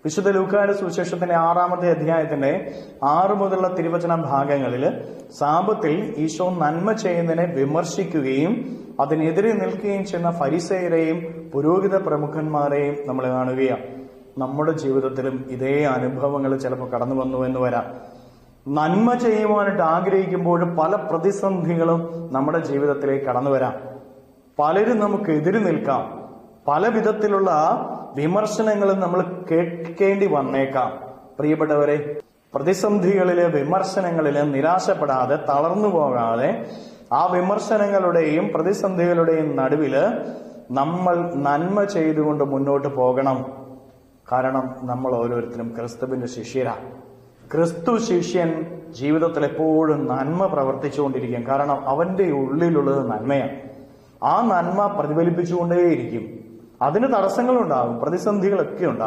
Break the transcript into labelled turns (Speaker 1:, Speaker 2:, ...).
Speaker 1: വിശുദ്ധ ലൂക്കായുടെ സുവിശേഷത്തിന്റെ 6-ാമത്തെ അധ്യായത്തിന്റെ 6 മുതലുള്ള തിരുവചന ഭാഗങ്ങളിൽ സാപത്തിൽ ഈശോ നന്മ ചെയ്യുന്നതിനെ വിമർശിക്കുകയും അതിനെതിരെ നിൽക്കുകയും ചെയ്യുന്ന ഫരിസേയരെയും പുരോഹിത പ്രമുഖന്മാരെയും നമ്മൾ കാണുകയാണ്. നമ്മുടെ ജീവിതത്തിലും ഇതേ അനുഭവങ്ങൾ ചിലപ്പോൾ കടന്നു വന്നു എന്ന് വരാം. നന്മ ചെയ്യുവാനായിട്ട് ആഗ്രഹിക്കുമ്പോൾ പല പ്രതിസന്ധികളും നമ്മുടെ ജീവിതത്തിലേക്ക് കടന്നു വരാം. പലരും നമുക്ക് എതിര് നിൽക്കാം. പല വിധത്തിലുള്ള വിമർശനങ്ങളും നമ്മൾ കേൾക്കേണ്ടി വന്നേക്കാം. പ്രിയപ്പെട്ടവരെ, പ്രതിസന്ധികളിലെ വിമർശനങ്ങളില് നിരാശപ്പെടാതെ തളർന്നു പോകാതെ ആ വിമർശനങ്ങളുടെയും പ്രതിസന്ധികളുടെയും നടുവില് നമ്മൾ നന്മ ചെയ്തുകൊണ്ട് മുന്നോട്ട് പോകണം. കാരണം നമ്മൾ ഓരോരുത്തരും ക്രിസ്തുവിന്റെ ശിഷ്യരാണ്. ക്രിസ്തു ശിഷ്യൻ ജീവിതത്തിൽ എപ്പോഴും നന്മ പ്രവർത്തിച്ചുകൊണ്ടിരിക്കും. കാരണം അവന്റെ ഉള്ളിലുള്ളത് നന്മയാണ്. ആ നന്മ പ്രതിഫലിപ്പിച്ചുകൊണ്ടേയിരിക്കും. അതിന് തടസ്സങ്ങളുണ്ടാകും, പ്രതിസന്ധികളൊക്കെ ഉണ്ടാകും.